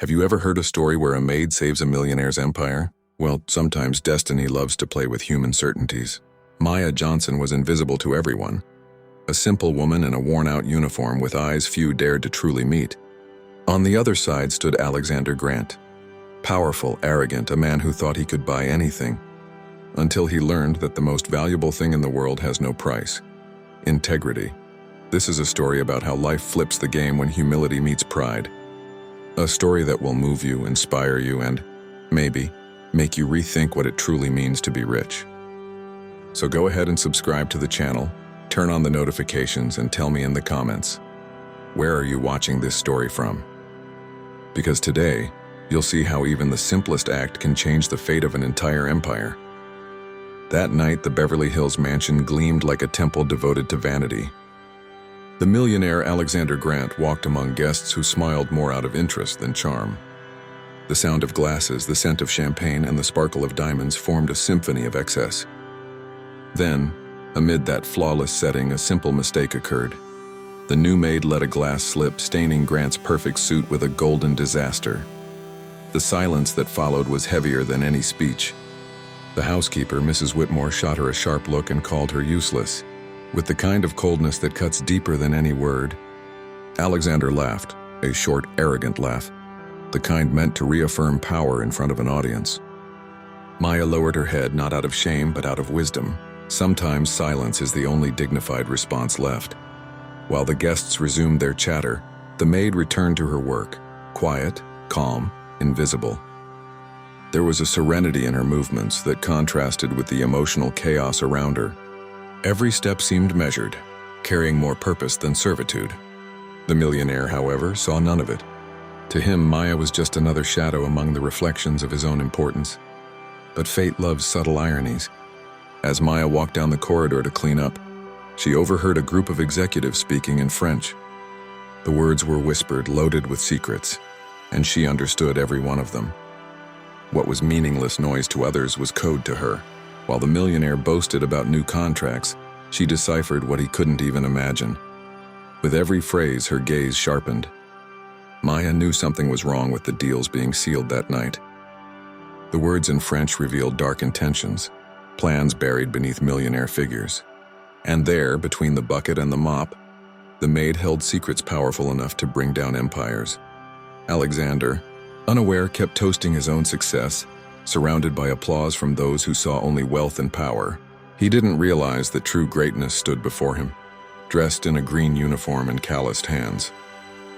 Have you ever heard a story where a maid saves a millionaire's empire? Well, sometimes destiny loves to play with human certainties. Maya Johnson was invisible to everyone. A simple woman in a worn-out uniform with eyes few dared to truly meet. On the other side stood Alexander Grant. Powerful, arrogant, a man who thought he could buy anything. Until he learned that the most valuable thing in the world has no price: integrity. This is a story about how life flips the game when humility meets pride. A story that will move you, inspire you, and, maybe, make you rethink what it truly means to be rich. So go ahead and subscribe to the channel, turn on the notifications, and tell me in the comments, where are you watching this story from? Because today, you'll see how even the simplest act can change the fate of an entire empire. That night, the Beverly Hills mansion gleamed like a temple devoted to vanity. The millionaire Alexander Grant walked among guests who smiled more out of interest than charm. The sound of glasses, the scent of champagne, and the sparkle of diamonds formed a symphony of excess. Then, amid that flawless setting, a simple mistake occurred. The new maid let a glass slip, staining Grant's perfect suit with a golden disaster. The silence that followed was heavier than any speech. The housekeeper, Mrs. Whitmore, shot her a sharp look and called her useless, with the kind of coldness that cuts deeper than any word. Alexander laughed, a short, arrogant laugh, the kind meant to reaffirm power in front of an audience. Maya lowered her head, not out of shame, but out of wisdom. Sometimes silence is the only dignified response left. While the guests resumed their chatter, the maid returned to her work, quiet, calm, invisible. There was a serenity in her movements that contrasted with the emotional chaos around her. Every step seemed measured, carrying more purpose than servitude. The millionaire, however, saw none of it. To him, Maya was just another shadow among the reflections of his own importance. But fate loves subtle ironies. As Maya walked down the corridor to clean up, she overheard a group of executives speaking in French. The words were whispered, loaded with secrets, and she understood every one of them. What was meaningless noise to others was code to her. While the millionaire boasted about new contracts, she deciphered what he couldn't even imagine. With every phrase, her gaze sharpened. Maya knew something was wrong with the deals being sealed that night. The words in French revealed dark intentions, plans buried beneath millionaire figures. And there, between the bucket and the mop, the maid held secrets powerful enough to bring down empires. Alexander, unaware, kept toasting his own success, surrounded by applause from those who saw only wealth and power. He didn't realize that true greatness stood before him, dressed in a green uniform and calloused hands.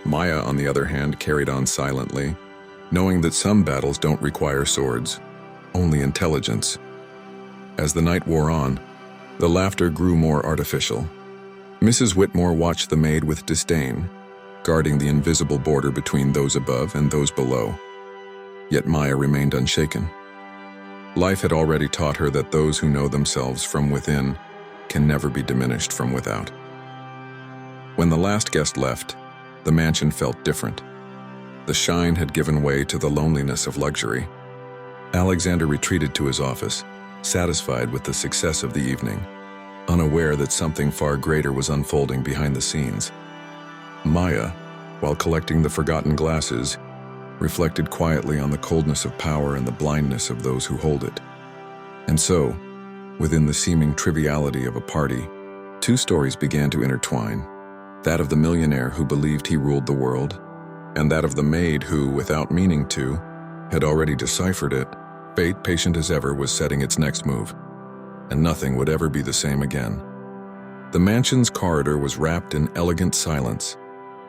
Maya, on the other hand, carried on silently, knowing that some battles don't require swords, only intelligence. As the night wore on, the laughter grew more artificial. Mrs. Whitmore watched the maid with disdain, guarding the invisible border between those above and those below. Yet Maya remained unshaken. Life had already taught her that those who know themselves from within can never be diminished from without. When the last guest left, the mansion felt different. The shine had given way to the loneliness of luxury. Alexander retreated to his office, satisfied with the success of the evening, unaware that something far greater was unfolding behind the scenes. Maya, while collecting the forgotten glasses, reflected quietly on the coldness of power and the blindness of those who hold it. And so, within the seeming triviality of a party, two stories began to intertwine: that of the millionaire who believed he ruled the world, and that of the maid who, without meaning to, had already deciphered it. Fate, patient as ever, was setting its next move, and nothing would ever be the same again. The mansion's corridor was wrapped in elegant silence,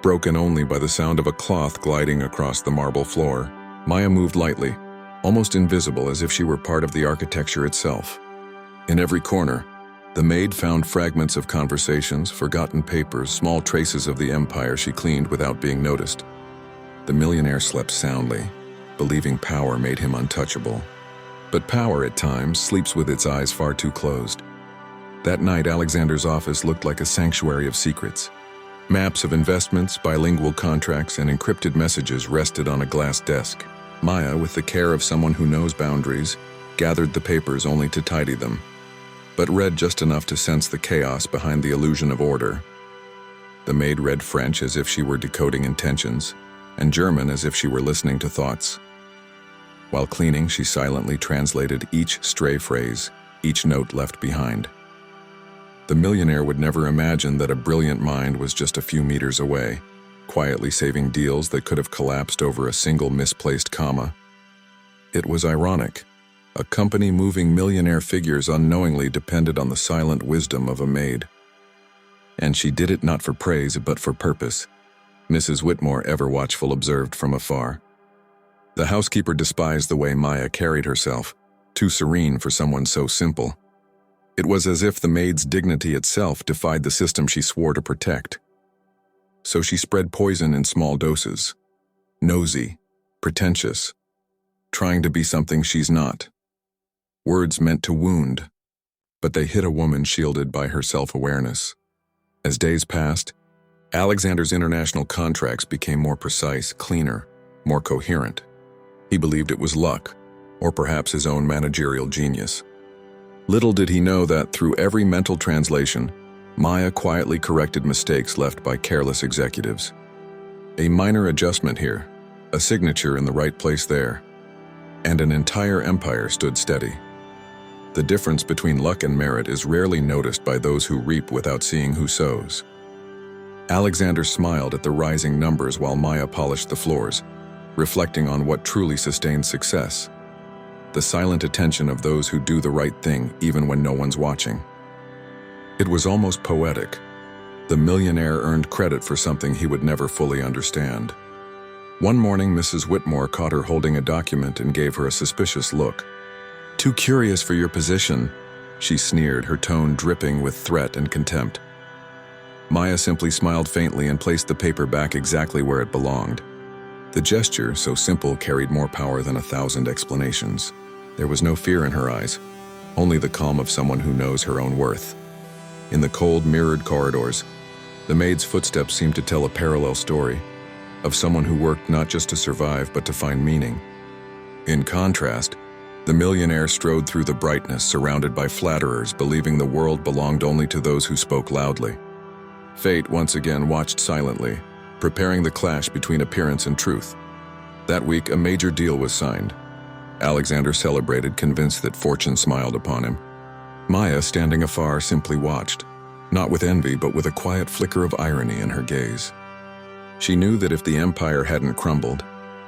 broken only by the sound of a cloth gliding across the marble floor. Maya moved lightly, almost invisible, as if she were part of the architecture itself. In every corner, the maid found fragments of conversations, forgotten papers, small traces of the empire she cleaned without being noticed. The millionaire slept soundly, believing power made him untouchable. But power, at times, sleeps with its eyes far too closed. That night, Alexander's office looked like a sanctuary of secrets. Maps of investments, bilingual contracts, and encrypted messages rested on a glass desk. Maya, with the care of someone who knows boundaries, gathered the papers only to tidy them, but read just enough to sense the chaos behind the illusion of order. The maid read French as if she were decoding intentions, and German as if she were listening to thoughts. While cleaning, she silently translated each stray phrase, each note left behind. The millionaire would never imagine that a brilliant mind was just a few meters away, quietly saving deals that could have collapsed over a single misplaced comma. It was ironic. A company moving millionaire figures unknowingly depended on the silent wisdom of a maid. And she did it not for praise but for purpose. Mrs. Whitmore, ever watchful, observed from afar. The housekeeper despised the way Maya carried herself, too serene for someone so simple. It was as if the maid's dignity itself defied the system she swore to protect. So she spread poison in small doses. Nosy, pretentious, trying to be something she's not. Words meant to wound, but they hit a woman shielded by her self-awareness. As days passed, Alexander's international contracts became more precise, cleaner, more coherent. He believed it was luck, or perhaps his own managerial genius. Little did he know that through every mental translation, Maya quietly corrected mistakes left by careless executives. A minor adjustment here, a signature in the right place there, and an entire empire stood steady. The difference between luck and merit is rarely noticed by those who reap without seeing who sows. Alexander smiled at the rising numbers while Maya polished the floors, reflecting on what truly sustains success. The silent attention of those who do the right thing even when no one's watching. It was almost poetic. The millionaire earned credit for something he would never fully understand. One morning, Mrs. Whitmore caught her holding a document and gave her a suspicious look. "Too curious for your position," she sneered, her tone dripping with threat and contempt. Maya simply smiled faintly and placed the paper back exactly where it belonged. The gesture, so simple, carried more power than 1,000 explanations. There was no fear in her eyes, only the calm of someone who knows her own worth. In the cold, mirrored corridors, the maid's footsteps seemed to tell a parallel story of someone who worked not just to survive but to find meaning. In contrast, the millionaire strode through the brightness, surrounded by flatterers, believing the world belonged only to those who spoke loudly. Fate once again watched silently, preparing the clash between appearance and truth. That week, a major deal was signed. Alexander celebrated, convinced that fortune smiled upon him. Maya, standing afar, simply watched, not with envy but with a quiet flicker of irony in her gaze. She knew that if the empire hadn't crumbled,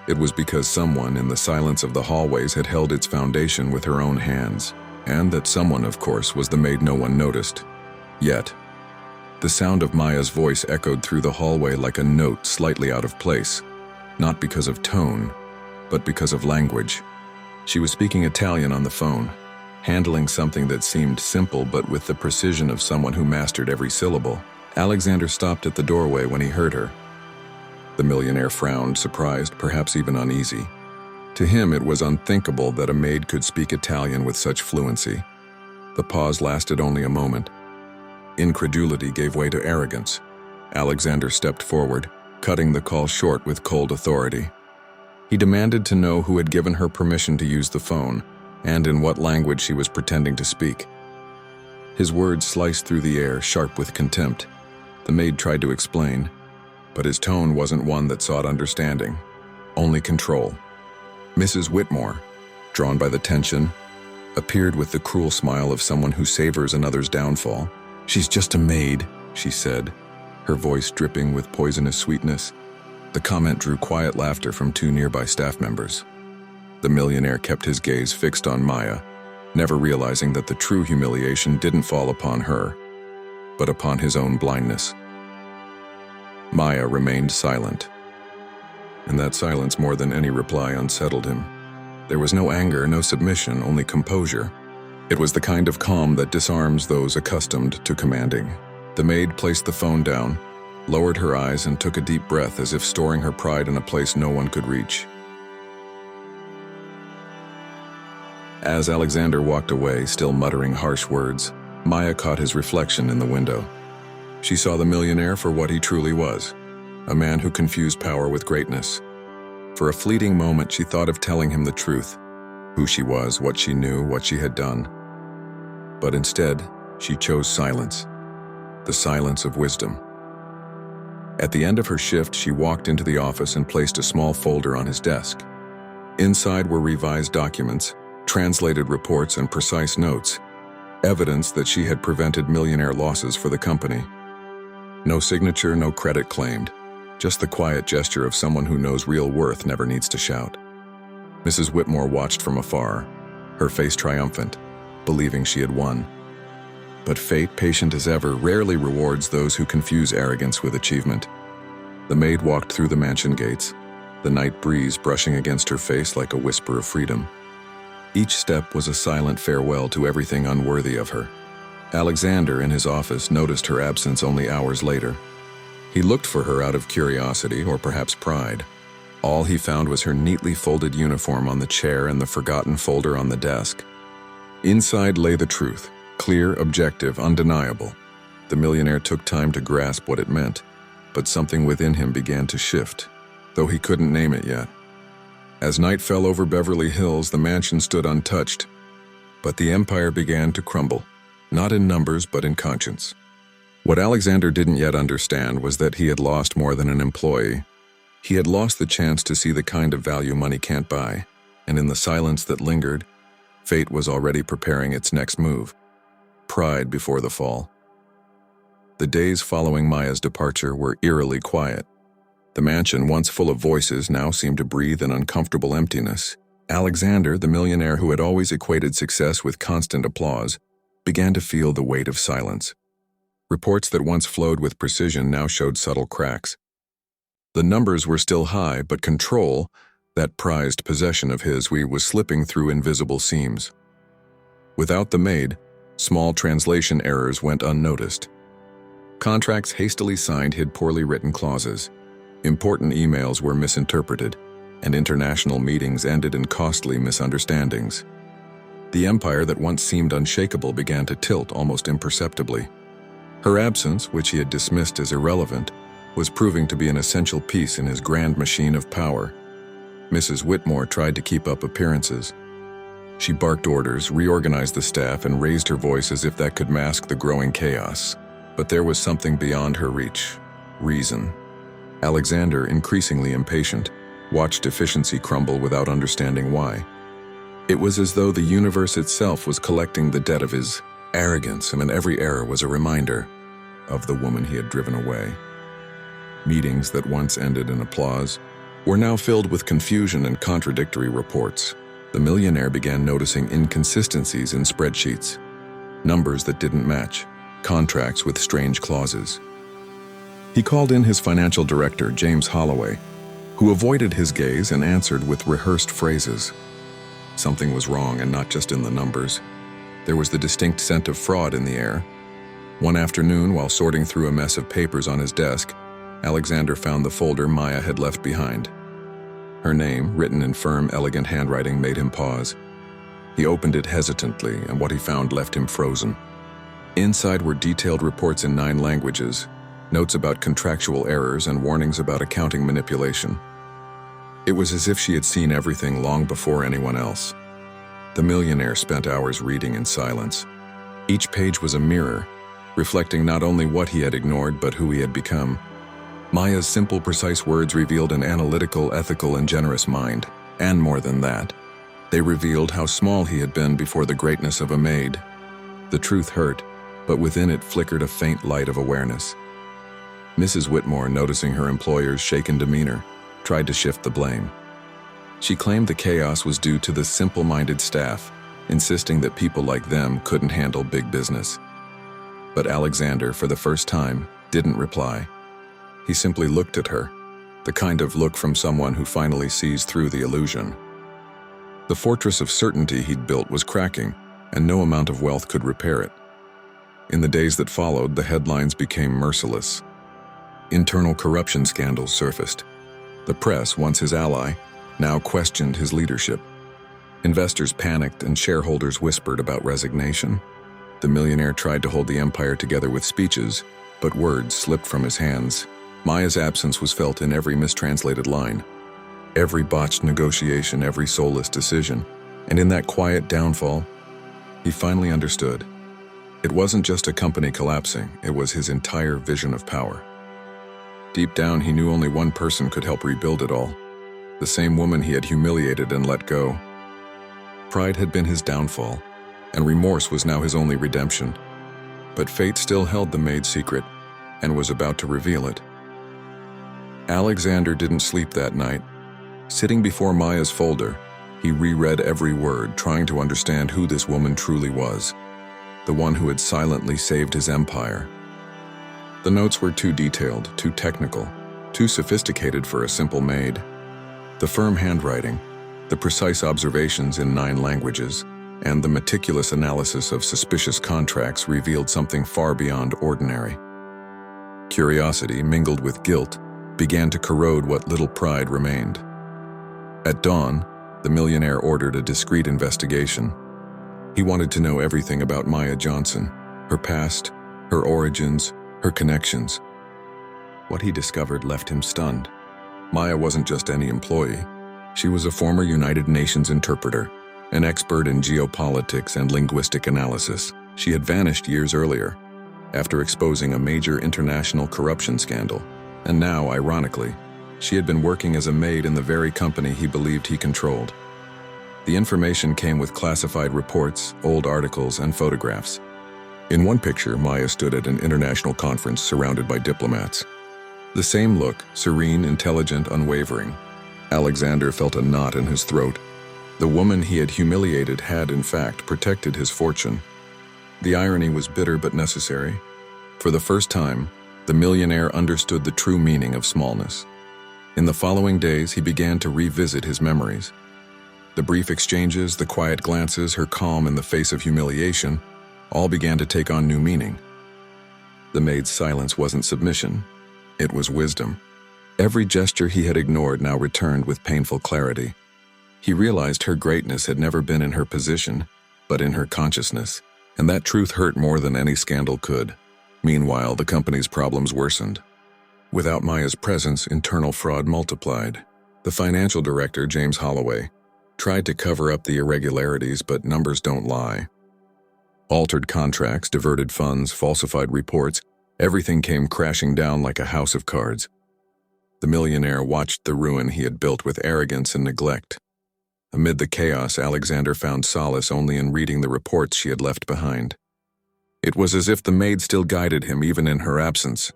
it was because someone in the silence of the hallways had held its foundation with her own hands, and that someone, of course, was the maid no one noticed. Yet, the sound of Maya's voice echoed through the hallway like a note slightly out of place, not because of tone, but because of language. She was speaking Italian on the phone, handling something that seemed simple but with the precision of someone who mastered every syllable. Alexander stopped at the doorway when he heard her. The millionaire frowned, surprised, perhaps even uneasy. To him, it was unthinkable that a maid could speak Italian with such fluency. The pause lasted only a moment. Incredulity gave way to arrogance. Alexander stepped forward, cutting the call short with cold authority. He demanded to know who had given her permission to use the phone, and in what language she was pretending to speak. His words sliced through the air, sharp with contempt. The maid tried to explain, but his tone wasn't one that sought understanding, only control. Mrs. Whitmore, drawn by the tension, appeared with the cruel smile of someone who savors another's downfall. "She's just a maid," she said, her voice dripping with poisonous sweetness. The comment drew quiet laughter from two nearby staff members. The millionaire kept his gaze fixed on Maya, never realizing that the true humiliation didn't fall upon her, but upon his own blindness. Maya remained silent, and that silence more than any reply unsettled him. There was no anger, no submission, only composure. It was the kind of calm that disarms those accustomed to commanding. The maid placed the phone down, lowered her eyes, and took a deep breath as if storing her pride in a place no one could reach. As Alexander walked away, still muttering harsh words, Maya caught his reflection in the window. She saw the millionaire for what he truly was, a man who confused power with greatness. For a fleeting moment, she thought of telling him the truth, who she was, what she knew, what she had done. But instead, she chose silence, the silence of wisdom. At the end of her shift, she walked into the office and placed a small folder on his desk. Inside were revised documents, translated reports, and precise notes, evidence that she had prevented millionaire losses for the company. No signature, no credit claimed, just the quiet gesture of someone who knows real worth never needs to shout. Mrs. Whitmore watched from afar, her face triumphant, believing she had won. But fate, patient as ever, rarely rewards those who confuse arrogance with achievement. The maid walked through the mansion gates, the night breeze brushing against her face like a whisper of freedom. Each step was a silent farewell to everything unworthy of her. Alexander, in his office, noticed her absence only hours later. He looked for her out of curiosity or perhaps pride. All he found was her neatly folded uniform on the chair and the forgotten folder on the desk. Inside lay the truth, clear, objective, undeniable. The millionaire took time to grasp what it meant, but something within him began to shift, though he couldn't name it yet. As night fell over Beverly Hills, the mansion stood untouched, but the empire began to crumble, not in numbers but in conscience. What Alexander didn't yet understand was that he had lost more than an employee. He had lost the chance to see the kind of value money can't buy, and in the silence that lingered, fate was already preparing its next move. Pride before the fall. The days following Maya's departure were eerily quiet. The mansion, once full of voices, now seemed to breathe an uncomfortable emptiness. Alexander, the millionaire who had always equated success with constant applause, began to feel the weight of silence. Reports that once flowed with precision now showed subtle cracks. The numbers were still high, but control, that prized possession of his, was slipping through invisible seams. Without the maid, small translation errors went unnoticed. Contracts hastily signed hid poorly written clauses. Important emails were misinterpreted, and international meetings ended in costly misunderstandings. The empire that once seemed unshakable began to tilt almost imperceptibly. Her absence, which he had dismissed as irrelevant, was proving to be an essential piece in his grand machine of power. Mrs. Whitmore tried to keep up appearances. She barked orders, reorganized the staff, and raised her voice as if that could mask the growing chaos. But there was something beyond her reach: reason. Alexander, increasingly impatient, watched efficiency crumble without understanding why. It was as though the universe itself was collecting the debt of his arrogance, and every error was a reminder of the woman he had driven away. Meetings that once ended in applause were now filled with confusion and contradictory reports. The millionaire began noticing inconsistencies in spreadsheets, numbers that didn't match, contracts with strange clauses. He called in his financial director, James Holloway, who avoided his gaze and answered with rehearsed phrases. Something was wrong, and not just in the numbers. There was the distinct scent of fraud in the air. One afternoon, while sorting through a mess of papers on his desk, Alexander found the folder Maya had left behind. Her name, written in firm, elegant handwriting, made him pause. He opened it hesitantly, and what he found left him frozen. Inside were detailed reports in 9 languages, notes about contractual errors, and warnings about accounting manipulation. It was as if she had seen everything long before anyone else. The millionaire spent hours reading in silence. Each page was a mirror, reflecting not only what he had ignored but who he had become. Maya's simple, precise words revealed an analytical, ethical, and generous mind. And more than that, they revealed how small he had been before the greatness of a maid. The truth hurt, but within it flickered a faint light of awareness. Mrs. Whitmore, noticing her employer's shaken demeanor, tried to shift the blame. She claimed the chaos was due to the simple-minded staff, insisting that people like them couldn't handle big business. But Alexander, for the first time, didn't reply. He simply looked at her, the kind of look from someone who finally sees through the illusion. The fortress of certainty he'd built was cracking, and no amount of wealth could repair it. In the days that followed, the headlines became merciless. Internal corruption scandals surfaced. The press, once his ally, now questioned his leadership. Investors panicked and shareholders whispered about resignation. The millionaire tried to hold the empire together with speeches, but words slipped from his hands. Maya's absence was felt in every mistranslated line, every botched negotiation, every soulless decision. And in that quiet downfall, he finally understood. It wasn't just a company collapsing, it was his entire vision of power. Deep down, he knew only one person could help rebuild it all. The same woman he had humiliated and let go. Pride had been his downfall, and remorse was now his only redemption. But fate still held the maid's secret, and was about to reveal it. Alexander didn't sleep that night. Sitting before Maya's folder, he reread every word, trying to understand who this woman truly was, the one who had silently saved his empire. The notes were too detailed, too technical, too sophisticated for a simple maid. The firm handwriting, the precise observations in 9 languages, and the meticulous analysis of suspicious contracts revealed something far beyond ordinary. Curiosity, mingled with guilt, began to corrode what little pride remained. At dawn, the millionaire ordered a discreet investigation. He wanted to know everything about Maya Johnson, her past, her origins, her connections. What he discovered left him stunned. Maya wasn't just any employee. She was a former United Nations interpreter, an expert in geopolitics and linguistic analysis. She had vanished years earlier, after exposing a major international corruption scandal. And now, ironically, she had been working as a maid in the very company he believed he controlled. The information came with classified reports, old articles, and photographs. In one picture, Maya stood at an international conference surrounded by diplomats. The same look, serene, intelligent, unwavering. Alexander felt a knot in his throat. The woman he had humiliated had, in fact, protected his fortune. The irony was bitter but necessary. For the first time, the millionaire understood the true meaning of smallness. In the following days, he began to revisit his memories. The brief exchanges, the quiet glances, her calm in the face of humiliation, all began to take on new meaning. The maid's silence wasn't submission. It was wisdom. Every gesture he had ignored now returned with painful clarity. He realized her greatness had never been in her position, but in her consciousness, and that truth hurt more than any scandal could. Meanwhile, the company's problems worsened. Without Maya's presence, internal fraud multiplied. The financial director, James Holloway, tried to cover up the irregularities, but numbers don't lie. Altered contracts, diverted funds, falsified reports, everything came crashing down like a house of cards. The millionaire watched the ruin he had built with arrogance and neglect. Amid the chaos, Alexander found solace only in reading the reports she had left behind. It was as if the maid still guided him even in her absence.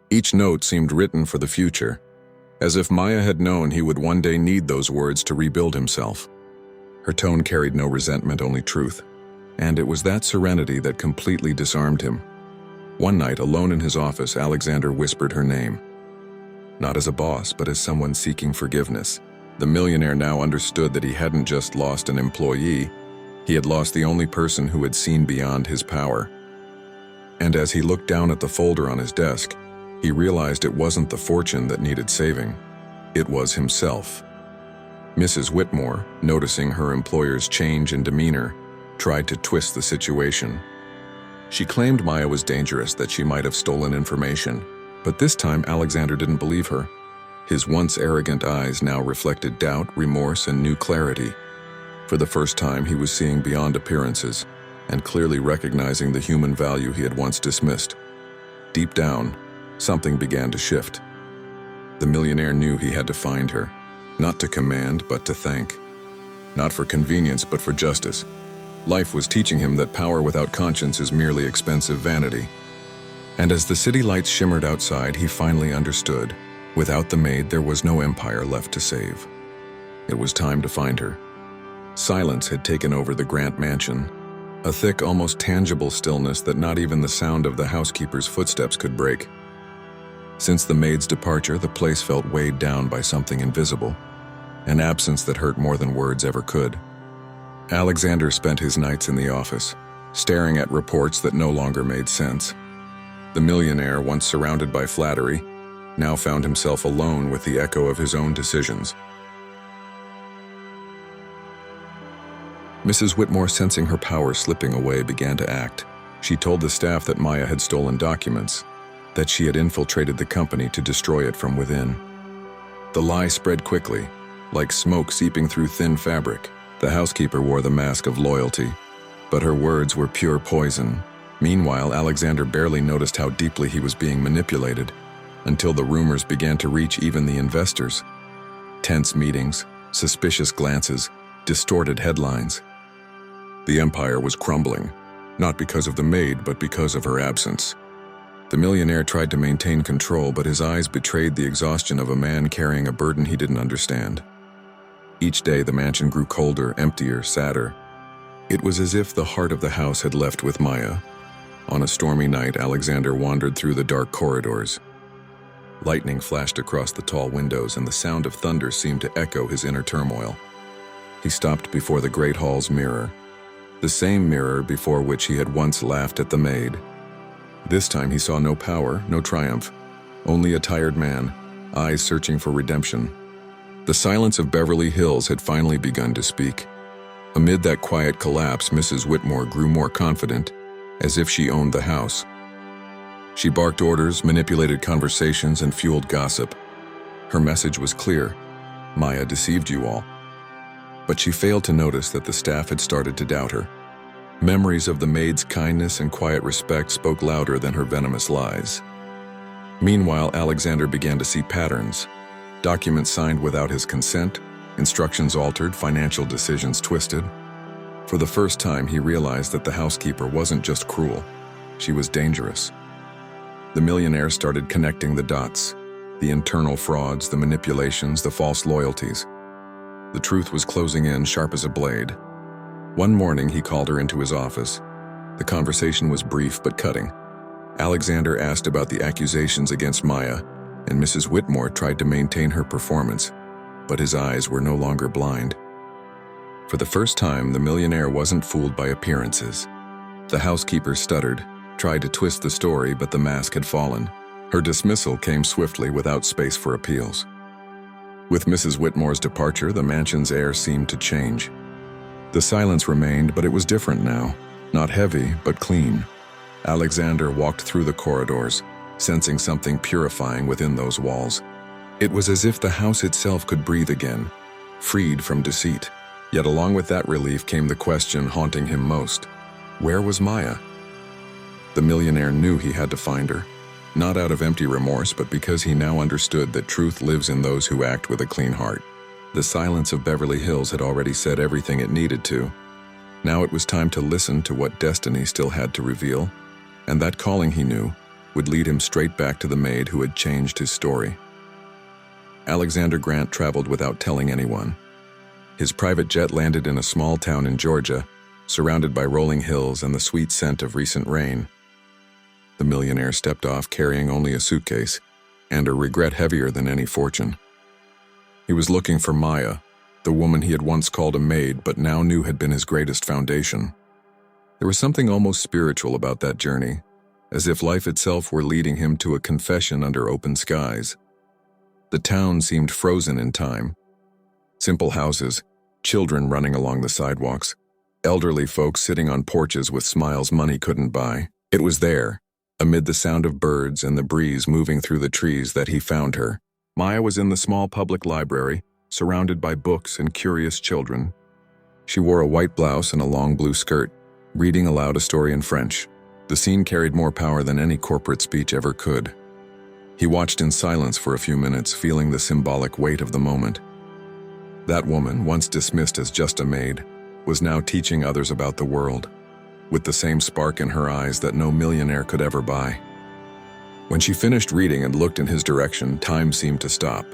Each note seemed written for the future, as if Maya had known he would one day need those words to rebuild himself. Her tone carried no resentment, only truth, and it was that serenity that completely disarmed him. One night, alone in his office, Alexander whispered her name. Not as a boss, but as someone seeking forgiveness. The millionaire now understood that he hadn't just lost an employee, he had lost the only person who had seen beyond his power. And as he looked down at the folder on his desk, he realized it wasn't the fortune that needed saving. It was himself. Mrs. Whitmore, noticing her employer's change in demeanor, tried to twist the situation. She claimed Maya was dangerous, that she might have stolen information, but this time Alexander didn't believe her. His once arrogant eyes now reflected doubt, remorse, and new clarity. For the first time, he was seeing beyond appearances, and clearly recognizing the human value he had once dismissed. Deep down, something began to shift. The millionaire knew he had to find her, not to command, but to thank. Not for convenience, but for justice. Life was teaching him that power without conscience is merely expensive vanity. And as the city lights shimmered outside, he finally understood. Without the maid, there was no empire left to save. It was time to find her. Silence had taken over the Grant mansion, a thick, almost tangible stillness that not even the sound of the housekeeper's footsteps could break. Since the maid's departure, the place felt weighed down by something invisible, an absence that hurt more than words ever could. Alexander spent his nights in the office, staring at reports that no longer made sense. The millionaire, once surrounded by flattery, now found himself alone with the echo of his own decisions. Mrs. Whitmore, sensing her power slipping away, began to act. She told the staff that Maya had stolen documents, that she had infiltrated the company to destroy it from within. The lie spread quickly, like smoke seeping through thin fabric. The housekeeper wore the mask of loyalty, but her words were pure poison. Meanwhile, Alexander barely noticed how deeply he was being manipulated. until the rumors began to reach even the investors. Tense meetings, suspicious glances, distorted headlines. The empire was crumbling, not because of the maid, but because of her absence. The millionaire tried to maintain control, but his eyes betrayed the exhaustion of a man carrying a burden he didn't understand. Each day the mansion grew colder, emptier, sadder. It was as if the heart of the house had left with Maya. On a stormy night, Alexander wandered through the dark corridors. Lightning flashed across the tall windows, and the sound of thunder seemed to echo his inner turmoil. He stopped before the great hall's mirror, the same mirror before which he had once laughed at the maid. This time he saw no power, no triumph, only a tired man, eyes searching for redemption. The silence of Beverly Hills had finally begun to speak. Amid that quiet collapse, Mrs. Whitmore grew more confident, as if she owned the house. She barked orders, manipulated conversations, and fueled gossip. Her message was clear: Maya deceived you all. But she failed to notice that the staff had started to doubt her. Memories of the maid's kindness and quiet respect spoke louder than her venomous lies. Meanwhile, Alexander began to see patterns. Documents signed without his consent, instructions altered, financial decisions twisted. For the first time, he realized that the housekeeper wasn't just cruel, she was dangerous. The millionaire started connecting the dots, the internal frauds, the manipulations, the false loyalties. The truth was closing in, sharp as a blade. One morning, he called her into his office. The conversation was brief but cutting. Alexander asked about the accusations against Maya, and Mrs. Whitmore tried to maintain her performance, but his eyes were no longer blind. For the first time, the millionaire wasn't fooled by appearances. The housekeeper stuttered, tried to twist the story, but the mask had fallen. Her dismissal came swiftly, without space for appeals. With Mrs. Whitmore's departure, the mansion's air seemed to change. The silence remained, but it was different now. Not heavy, but clean. Alexander walked through the corridors, sensing something purifying within those walls. It was as if the house itself could breathe again, freed from deceit. Yet along with that relief came the question haunting him most: where was Maya? The millionaire knew he had to find her, not out of empty remorse, but because he now understood that truth lives in those who act with a clean heart. The silence of Beverly Hills had already said everything it needed to. Now it was time to listen to what destiny still had to reveal, and that calling, he knew, would lead him straight back to the maid who had changed his story. Alexander Grant traveled without telling anyone. His private jet landed in a small town in Georgia, surrounded by rolling hills and the sweet scent of recent rain. The millionaire stepped off carrying only a suitcase, and a regret heavier than any fortune. He was looking for Maya, the woman he had once called a maid but now knew had been his greatest foundation. There was something almost spiritual about that journey, as if life itself were leading him to a confession under open skies. The town seemed frozen in time. Simple houses, children running along the sidewalks, elderly folks sitting on porches with smiles money couldn't buy. It was there, amid the sound of birds and the breeze moving through the trees, that he found her. Maya was in the small public library, surrounded by books and curious children. She wore a white blouse and a long blue skirt, reading aloud a story in French. The scene carried more power than any corporate speech ever could. He watched in silence for a few minutes, feeling the symbolic weight of the moment. That woman, once dismissed as just a maid, was now teaching others about the world, with the same spark in her eyes that no millionaire could ever buy. When she finished reading and looked in his direction, time seemed to stop.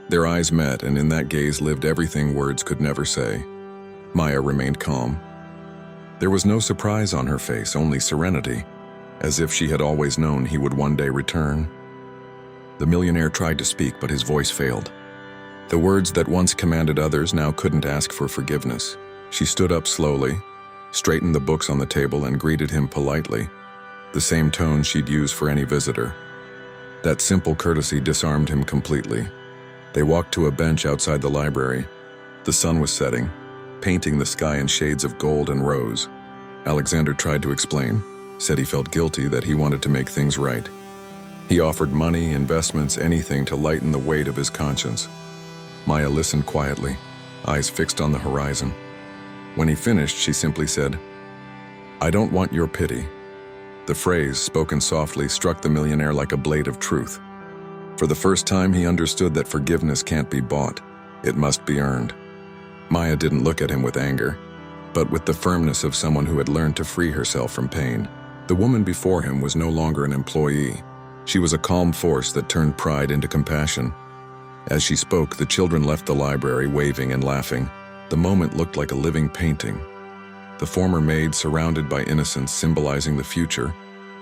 Their eyes met, and in that gaze lived everything words could never say. Maya remained calm. There was no surprise on her face, only serenity, as if she had always known he would one day return. The millionaire tried to speak, but his voice failed. The words that once commanded others now couldn't ask for forgiveness. She stood up slowly, straightened the books on the table, and greeted him politely, the same tone she'd use for any visitor. That simple courtesy disarmed him completely. They walked to a bench outside the library. The sun was setting, painting the sky in shades of gold and rose. Alexander tried to explain, said he felt guilty, that he wanted to make things right. He offered money, investments, anything to lighten the weight of his conscience. Maya listened quietly, eyes fixed on the horizon. When he finished, she simply said, "I don't want your pity." The phrase, spoken softly, struck the millionaire like a blade of truth. For the first time, he understood that forgiveness can't be bought. It must be earned. Maya didn't look at him with anger, but with the firmness of someone who had learned to free herself from pain. The woman before him was no longer an employee. She was a calm force that turned pride into compassion. As she spoke, the children left the library, waving and laughing. The moment looked like a living painting. The former maid, surrounded by innocence, symbolizing the future,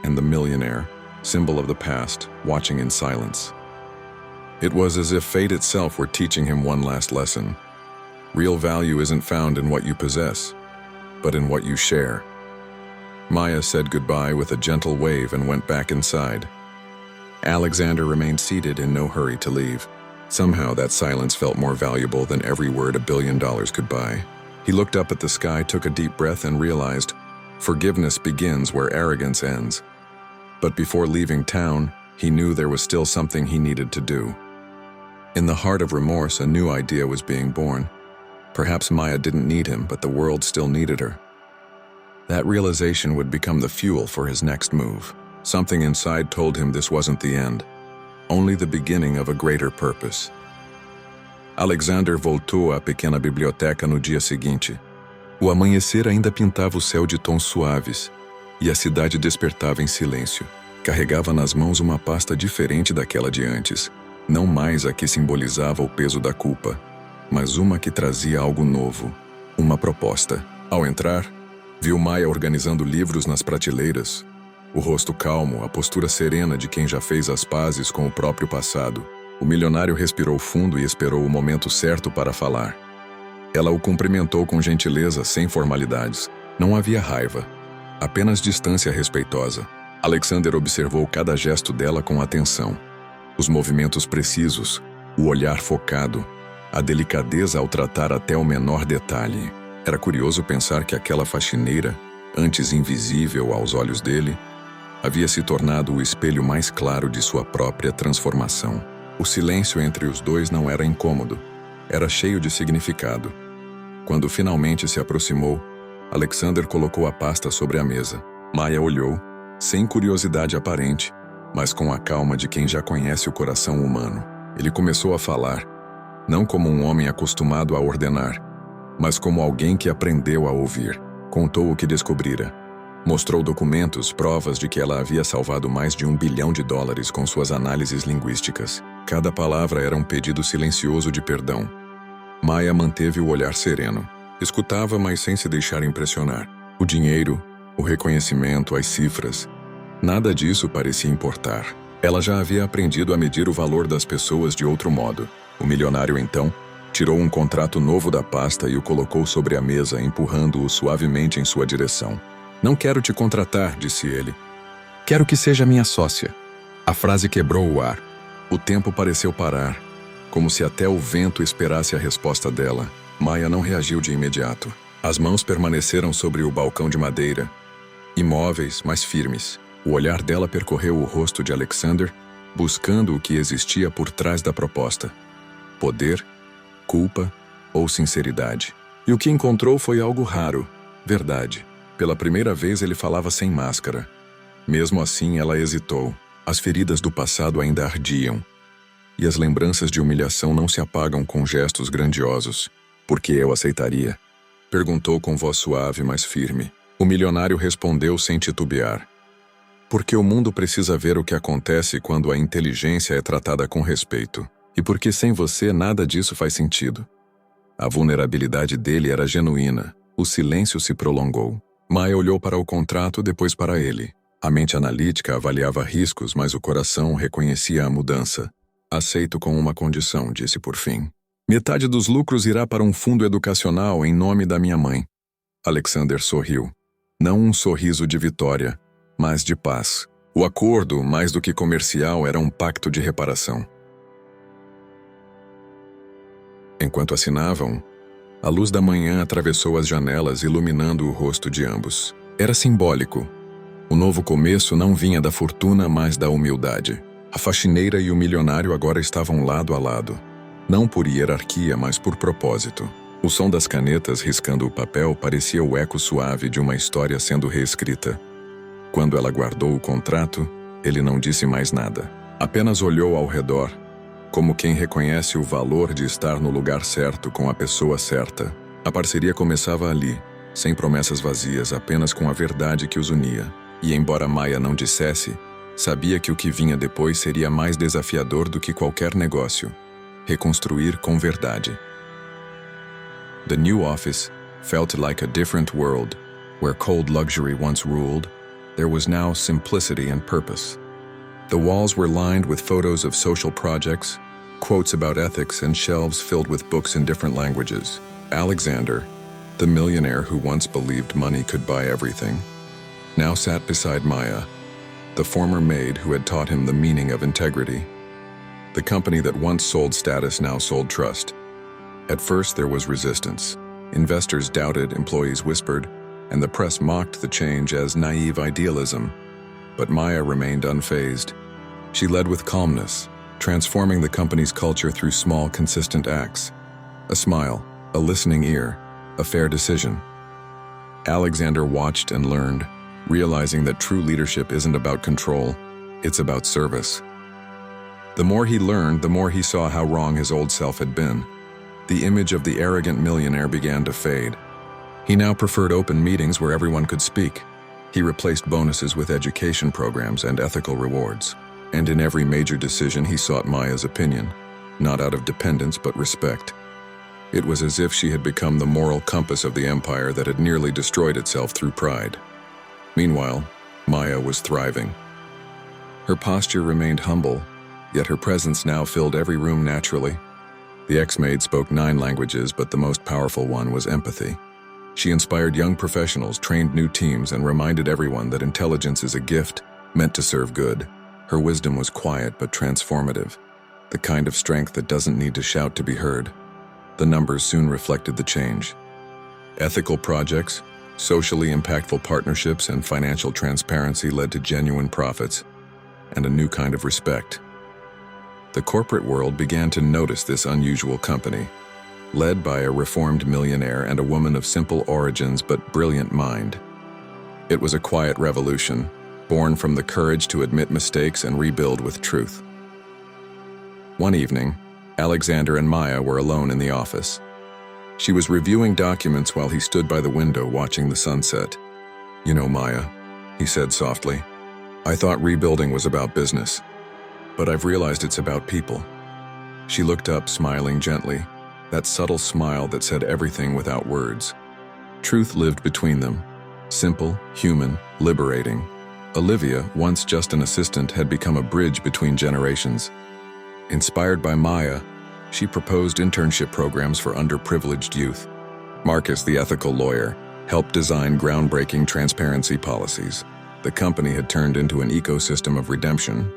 and the millionaire, symbol of the past, watching in silence. It was as if fate itself were teaching him one last lesson. Real value isn't found in what you possess, but in what you share. Maya said goodbye with a gentle wave and went back inside. Alexander remained seated in no hurry to leave. Somehow that silence felt more valuable than every word $1 billion could buy. He looked up at the sky, took a deep breath, and realized forgiveness begins where arrogance ends. But before leaving town, he knew there was still something he needed to do. In the heart of remorse, a new idea was being born. Perhaps Maya didn't need him, but the world still needed her. That realization would become the fuel for his next move. Something inside told him this wasn't the end, only the beginning of a greater purpose. Alexander voltou à pequena biblioteca no dia seguinte. O amanhecer ainda pintava o céu de tons suaves, e a cidade despertava em silêncio. Carregava nas mãos uma pasta diferente daquela de antes, não mais a que simbolizava o peso da culpa, mas uma que trazia algo novo, uma proposta. Ao entrar, viu Maya organizando livros nas prateleiras, o rosto calmo, a postura serena de quem já fez as pazes com o próprio passado. O milionário respirou fundo e esperou o momento certo para falar. Ela o cumprimentou com gentileza, sem formalidades. Não havia raiva, apenas distância respeitosa. Alexander observou cada gesto dela com atenção. Os movimentos precisos, o olhar focado, a delicadeza ao tratar até o menor detalhe. Era curioso pensar que aquela faxineira, antes invisível aos olhos dele, havia se tornado o espelho mais claro de sua própria transformação. O silêncio entre os dois não era incômodo, era cheio de significado. Quando finalmente se aproximou, Alexander colocou a pasta sobre a mesa. Maya olhou, sem curiosidade aparente, mas com a calma de quem já conhece o coração humano. Ele começou a falar, não como um homem acostumado a ordenar, mas como alguém que aprendeu a ouvir. Contou o que descobrira. Mostrou documentos, provas de que ela havia salvado mais de $1 bilhão com suas análises linguísticas. Cada palavra era um pedido silencioso de perdão. Maya manteve o olhar sereno. Escutava, mas sem se deixar impressionar. O dinheiro, o reconhecimento, as cifras, nada disso parecia importar. Ela já havia aprendido a medir o valor das pessoas de outro modo. O milionário, então, tirou um contrato novo da pasta e o colocou sobre a mesa, empurrando-o suavemente em sua direção. "Não quero te contratar", disse ele. "Quero que seja minha sócia." A frase quebrou o ar. O tempo pareceu parar, como se até o vento esperasse a resposta dela. Maya não reagiu de imediato. As mãos permaneceram sobre o balcão de madeira, imóveis, mas firmes. O olhar dela percorreu o rosto de Alexander, buscando o que existia por trás da proposta. Poder, culpa ou sinceridade. E o que encontrou foi algo raro, verdade. Pela primeira vez ele falava sem máscara. Mesmo assim, ela hesitou. As feridas do passado ainda ardiam. E as lembranças de humilhação não se apagam com gestos grandiosos. "Por que eu aceitaria?" Perguntou com voz suave, mas firme. O milionário respondeu sem titubear. "Porque o mundo precisa ver o que acontece quando a inteligência é tratada com respeito. E porque sem você nada disso faz sentido." A vulnerabilidade dele era genuína. O silêncio se prolongou. Maya olhou para o contrato, depois para ele. A mente analítica avaliava riscos, mas o coração reconhecia a mudança. "Aceito com uma condição", disse por fim. "Metade dos lucros irá para um fundo educacional em nome da minha mãe." Alexander sorriu. Não um sorriso de vitória, mas de paz. O acordo, mais do que comercial, era um pacto de reparação. Enquanto assinavam, a luz da manhã atravessou as janelas, iluminando o rosto de ambos. Era simbólico. O novo começo não vinha da fortuna, mas da humildade. A faxineira e o milionário agora estavam lado a lado. Não por hierarquia, mas por propósito. O som das canetas riscando o papel parecia o eco suave de uma história sendo reescrita. Quando ela guardou o contrato, ele não disse mais nada. Apenas olhou ao redor, como quem reconhece o valor de estar no lugar certo com a pessoa certa. A parceria começava ali, sem promessas vazias, apenas com a verdade que os unia. E embora Maya não dissesse, sabia que o que vinha depois seria mais desafiador do que qualquer negócio. Reconstruir com verdade. The new office felt like a different world. Where cold luxury once ruled, there was now simplicity and purpose. The walls were lined with photos of social projects, quotes about ethics, and shelves filled with books in different languages. Alexander, the millionaire who once believed money could buy everything, now sat beside Maya, the former maid who had taught him the meaning of integrity. The company that once sold status now sold trust. At first there was resistance. Investors doubted, employees whispered, and the press mocked the change as naive idealism. But Maya remained unfazed. She led with calmness, transforming the company's culture through small, consistent acts. A smile, a listening ear, a fair decision. Alexander watched and learned, realizing that true leadership isn't about control, it's about service. The more he learned, the more he saw how wrong his old self had been. The image of the arrogant millionaire began to fade. He now preferred open meetings where everyone could speak. He replaced bonuses with education programs and ethical rewards. And in every major decision, he sought Maya's opinion, not out of dependence but respect. It was as if she had become the moral compass of the empire that had nearly destroyed itself through pride. Meanwhile, Maya was thriving. Her posture remained humble, yet her presence now filled every room naturally. The ex-maid spoke 9 languages, but the most powerful one was empathy. She inspired young professionals, trained new teams, and reminded everyone that intelligence is a gift meant to serve good. Her wisdom was quiet but transformative, the kind of strength that doesn't need to shout to be heard. The numbers soon reflected the change. Ethical projects, socially impactful partnerships, and financial transparency led to genuine profits and a new kind of respect. The corporate world began to notice this unusual company, led by a reformed millionaire and a woman of simple origins but brilliant mind. It was a quiet revolution, born from the courage to admit mistakes and rebuild with truth. One evening, Alexander and Maya were alone in the office. She was reviewing documents while he stood by the window watching the sunset. "You know, Maya," he said softly, "I thought rebuilding was about business, but I've realized it's about people." She looked up, smiling gently, that subtle smile that said everything without words. Truth lived between them, simple, human, liberating. Olivia, once just an assistant, had become a bridge between generations. Inspired by Maya, she proposed internship programs for underprivileged youth. Marcus, the ethical lawyer, helped design groundbreaking transparency policies. The company had turned into an ecosystem of redemption,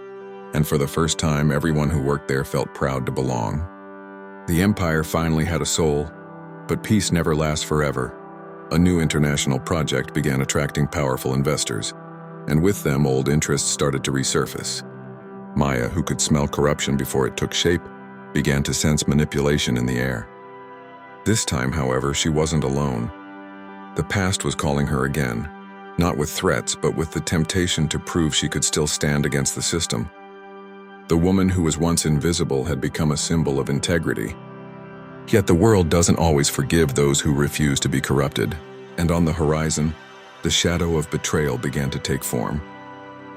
and for the first time, everyone who worked there felt proud to belong. The empire finally had a soul, but peace never lasts forever. A new international project began attracting powerful investors, and with them, old interests started to resurface. Maya, who could smell corruption before it took shape, began to sense manipulation in the air. This time, however, she wasn't alone. The past was calling her again, not with threats, but with the temptation to prove she could still stand against the system. The woman who was once invisible had become a symbol of integrity. Yet the world doesn't always forgive those who refuse to be corrupted, and on the horizon, the shadow of betrayal began to take form.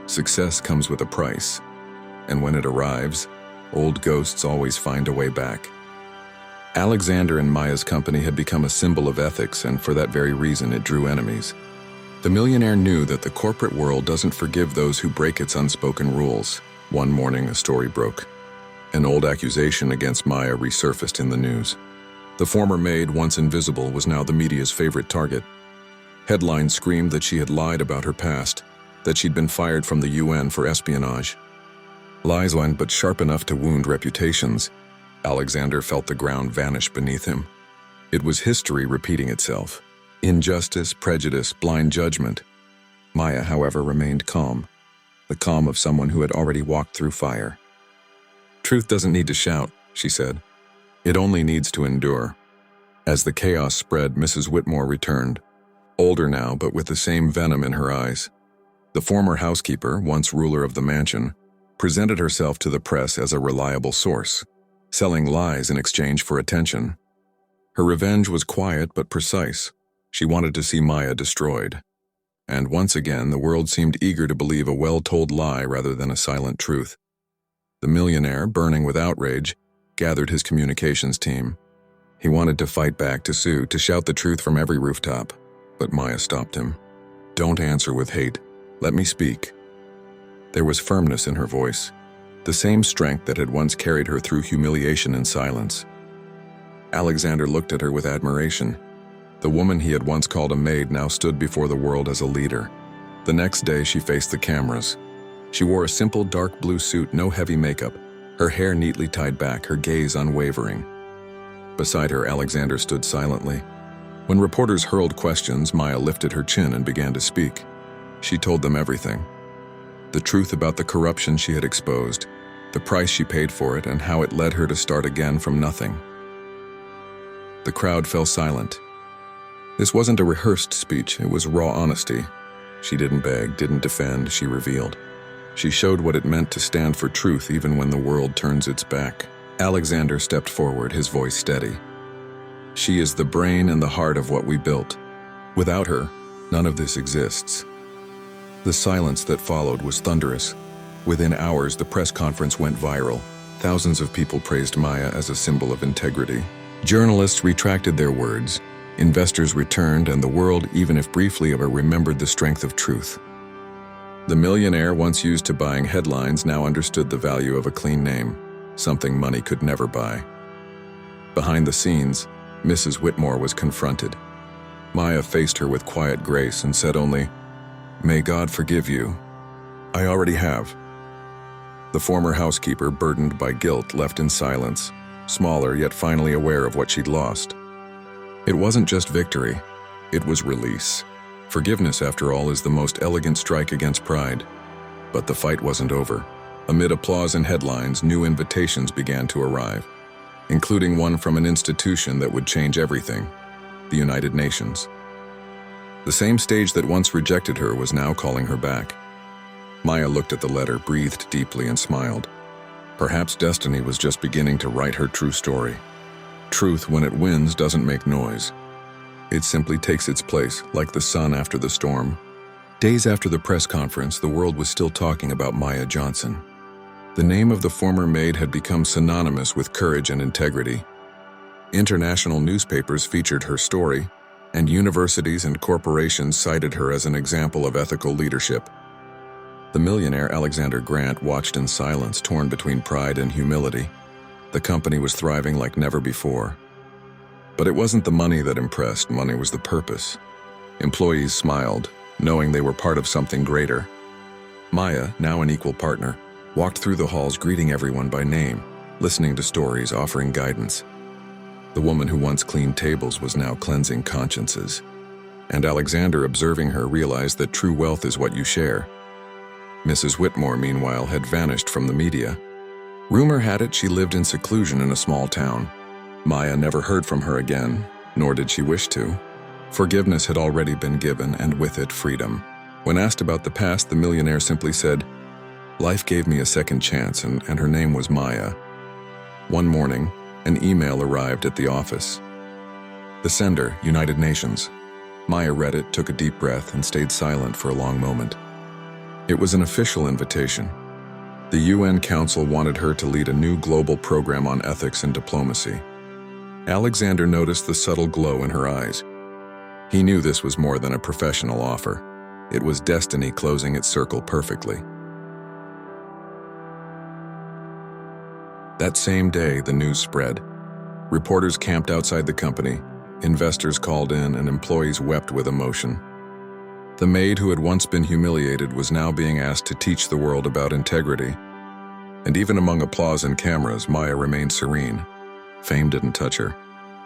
Success comes with a price, and when it arrives, old ghosts always find a way back. Alexander and Maya's company had become a symbol of ethics, and for that very reason it drew enemies. The millionaire knew that the corporate world doesn't forgive those who break its unspoken rules. One morning, a story broke. An old accusation against Maya resurfaced in the news. The former maid, once invisible, was now the media's favorite target. Headlines screamed that she had lied about her past, that she'd been fired from the UN for espionage. Lies went but sharp enough to wound reputations. Alexander felt the ground vanish beneath him. It was history repeating itself. Injustice, prejudice, blind judgment. Maya, however, remained calm. The calm of someone who had already walked through fire. "Truth doesn't need to shout," she said. "It only needs to endure." As the chaos spread, Mrs. Whitmore returned, older now but with the same venom in her eyes. The former housekeeper, once ruler of the mansion, presented herself to the press as a reliable source, selling lies in exchange for attention. Her revenge was quiet but precise. She wanted to see Maya destroyed. And once again, the world seemed eager to believe a well-told lie rather than a silent truth. The millionaire, burning with outrage, gathered his communications team. He wanted to fight back, to sue, to shout the truth from every rooftop. But Maya stopped him. "Don't answer with hate. Let me speak." There was firmness in her voice, the same strength that had once carried her through humiliation and silence. Alexander looked at her with admiration. The woman he had once called a maid now stood before the world as a leader. The next day she faced the cameras. She wore a simple dark blue suit, no heavy makeup, her hair neatly tied back, her gaze unwavering. Beside her, Alexander stood silently. When reporters hurled questions, Maya lifted her chin and began to speak. She told them everything. The truth about the corruption she had exposed, the price she paid for it, and how it led her to start again from nothing. The crowd fell silent. This wasn't a rehearsed speech, it was raw honesty. She didn't beg, didn't defend, she revealed. She showed what it meant to stand for truth even when the world turns its back. Alexander stepped forward, his voice steady. "She is the brain and the heart of what we built. Without her, none of this exists." The silence that followed was thunderous. Within hours, the press conference went viral. Thousands of people praised Maya as a symbol of integrity. Journalists retracted their words. Investors returned, and the world, even if briefly, remembered the strength of truth. The millionaire, once used to buying headlines, now understood the value of a clean name, something money could never buy. Behind the scenes, Mrs. Whitmore was confronted. Maya faced her with quiet grace and said only, "May God forgive you. I already have." The former housekeeper, burdened by guilt, left in silence, smaller yet finally aware of what she'd lost. It wasn't just victory, it was release. Forgiveness, after all, is the most elegant strike against pride. But the fight wasn't over. Amid applause and headlines, new invitations began to arrive, including one from an institution that would change everything, the United Nations. The same stage that once rejected her was now calling her back. Maya looked at the letter, breathed deeply, and smiled. Perhaps destiny was just beginning to write her true story. Truth, when it wins, doesn't make noise. It simply takes its place, like the sun after the storm. Days after the press conference, the world was still talking about Maya Johnson. The name of the former maid had become synonymous with courage and integrity. International newspapers featured her story, and universities and corporations cited her as an example of ethical leadership. The millionaire Alexander Grant watched in silence, torn between pride and humility. The company was thriving like never before. But it wasn't the money that impressed, money was the purpose. Employees smiled, knowing they were part of something greater. Maya, now an equal partner, walked through the halls greeting everyone by name, listening to stories, offering guidance. The woman who once cleaned tables was now cleansing consciences. And Alexander, observing her, realized that true wealth is what you share. Mrs. Whitmore, meanwhile, had vanished from the media. Rumor had it she lived in seclusion in a small town. Maya never heard from her again, nor did she wish to. Forgiveness had already been given, and with it, freedom. When asked about the past, the millionaire simply said, "Life gave me a second chance, and her name was Maya." One morning, an email arrived at the office. The sender, United Nations. Maya read it, took a deep breath, and stayed silent for a long moment. It was an official invitation. The UN Council wanted her to lead a new global program on ethics and diplomacy. Alexander noticed the subtle glow in her eyes. He knew this was more than a professional offer. It was destiny closing its circle perfectly. That same day, the news spread. Reporters camped outside the company, investors called in, and employees wept with emotion. The maid who had once been humiliated was now being asked to teach the world about integrity. And even among applause and cameras, Maya remained serene. Fame didn't touch her.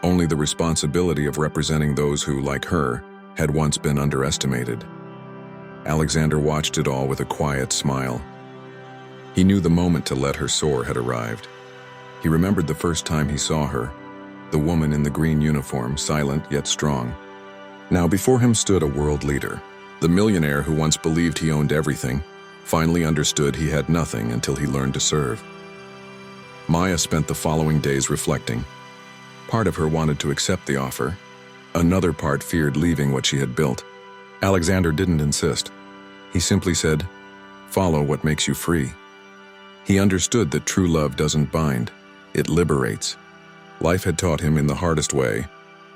Only the responsibility of representing those who, like her, had once been underestimated. Alexander watched it all with a quiet smile. He knew the moment to let her soar had arrived. He remembered the first time he saw her, the woman in the green uniform, silent yet strong. Now before him stood a world leader, the millionaire who once believed he owned everything, finally understood he had nothing until he learned to serve. Maya spent the following days reflecting. Part of her wanted to accept the offer. Another part feared leaving what she had built. Alexander didn't insist. He simply said, "Follow what makes you free." He understood that true love doesn't bind, it liberates. Life had taught him in the hardest way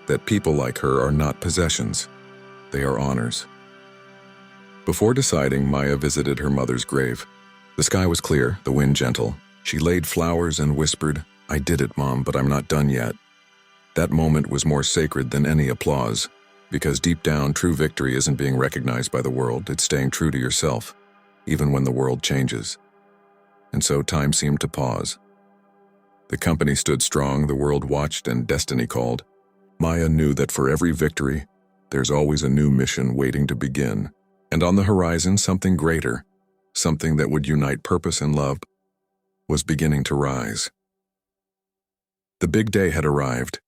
that people like her are not possessions, they are honors. Before deciding, Maya visited her mother's grave. The sky was clear, the wind gentle. She laid flowers and whispered, "I did it, Mom, but I'm not done yet." That moment was more sacred than any applause, because deep down, true victory isn't being recognized by the world, it's staying true to yourself, even when the world changes. And so time seemed to pause. The company stood strong, the world watched, and destiny called. Maya knew that for every victory, there's always a new mission waiting to begin. And on the horizon, something greater, something that would unite purpose and love, was beginning to rise. The big day had arrived.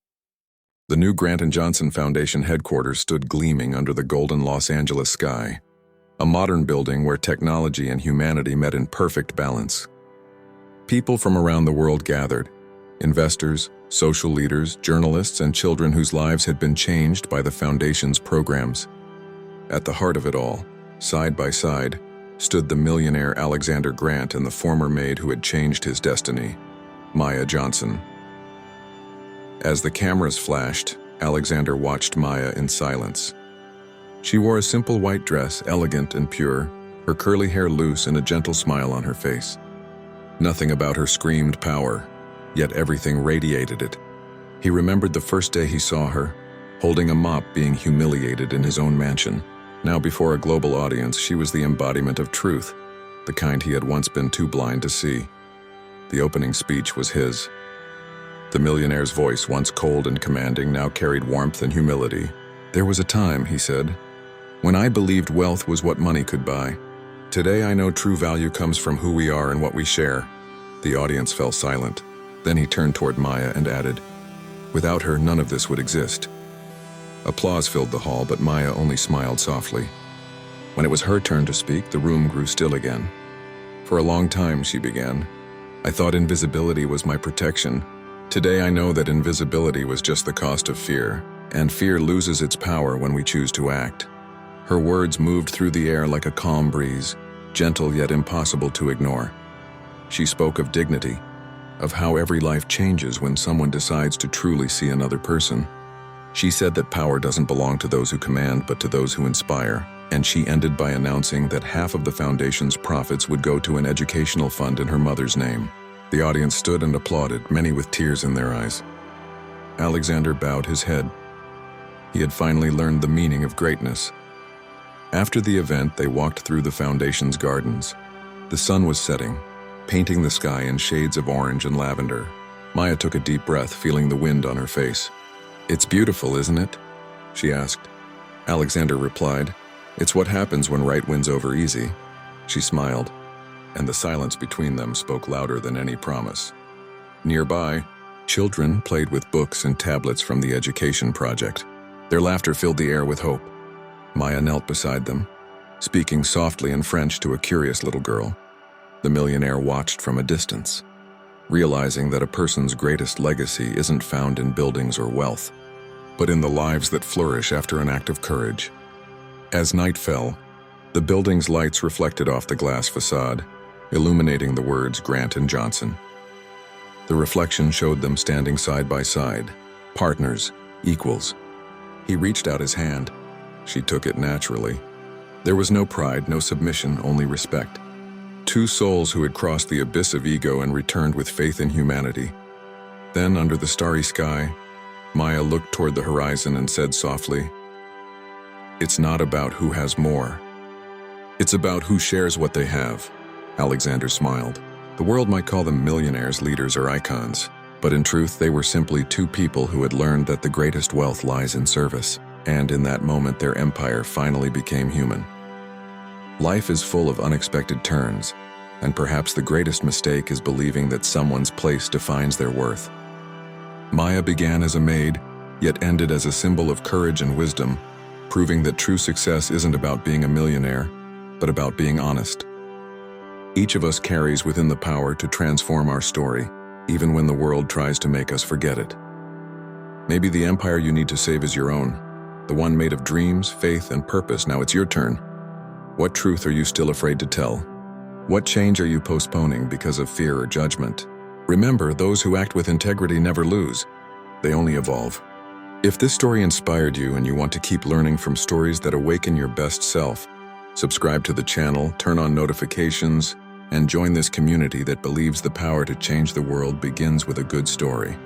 The new Grant & Johnson Foundation headquarters stood gleaming under the golden Los Angeles sky, a modern building where technology and humanity met in perfect balance. People from around the world gathered, investors, social leaders, journalists, and children whose lives had been changed by the Foundation's programs. At the heart of it all, side by side, stood the millionaire Alexander Grant and the former maid who had changed his destiny, Maya Johnson. As the cameras flashed, Alexander watched Maya in silence. She wore a simple white dress, elegant and pure, her curly hair loose and a gentle smile on her face. Nothing about her screamed power, yet everything radiated it. He remembered the first day he saw her, holding a mop being humiliated in his own mansion. Now before a global audience, she was the embodiment of truth, the kind he had once been too blind to see. The opening speech was his. The millionaire's voice, once cold and commanding, now carried warmth and humility. "There was a time," he said, "when I believed wealth was what money could buy. Today I know true value comes from who we are and what we share." The audience fell silent. Then he turned toward Maya and added, "Without her, none of this would exist." Applause filled the hall, but Maya only smiled softly. When it was her turn to speak, the room grew still again. "For a long time," she began, "I thought invisibility was my protection. Today I know that invisibility was just the cost of fear, and fear loses its power when we choose to act." Her words moved through the air like a calm breeze, gentle yet impossible to ignore. She spoke of dignity, of how every life changes when someone decides to truly see another person. She said that power doesn't belong to those who command, but to those who inspire, and she ended by announcing that half of the foundation's profits would go to an educational fund in her mother's name. The audience stood and applauded, many with tears in their eyes. Alexander bowed his head. He had finally learned the meaning of greatness. After the event, they walked through the foundation's gardens. The sun was setting, painting the sky in shades of orange and lavender. Maya took a deep breath, feeling the wind on her face. "It's beautiful, isn't it?" she asked. Alexander replied, "It's what happens when right wins over easy." She smiled, and the silence between them spoke louder than any promise. Nearby, children played with books and tablets from the education project. Their laughter filled the air with hope. Maya knelt beside them, speaking softly in French to a curious little girl. The millionaire watched from a distance, realizing that a person's greatest legacy isn't found in buildings or wealth, but in the lives that flourish after an act of courage. As night fell, the building's lights reflected off the glass facade, illuminating the words Grant & Johnson. The reflection showed them standing side by side, partners, equals. He reached out his hand. She took it naturally. There was no pride, no submission, only respect. Two souls who had crossed the abyss of ego and returned with faith in humanity. Then, under the starry sky, Maya looked toward the horizon and said softly, "It's not about who has more. It's about who shares what they have." Alexander smiled. The world might call them millionaires, leaders, or icons, but in truth, they were simply two people who had learned that the greatest wealth lies in service, and in that moment, their empire finally became human. Life is full of unexpected turns, and perhaps the greatest mistake is believing that someone's place defines their worth. Maya began as a maid, yet ended as a symbol of courage and wisdom, proving that true success isn't about being a millionaire, but about being honest. Each of us carries within the power to transform our story, even when the world tries to make us forget it. Maybe the empire you need to save is your own, the one made of dreams, faith, and purpose. Now it's your turn. What truth are you still afraid to tell? What change are you postponing because of fear or judgment? Remember, those who act with integrity never lose. They only evolve. If this story inspired you and you want to keep learning from stories that awaken your best self, subscribe to the channel, turn on notifications, and join this community that believes the power to change the world begins with a good story.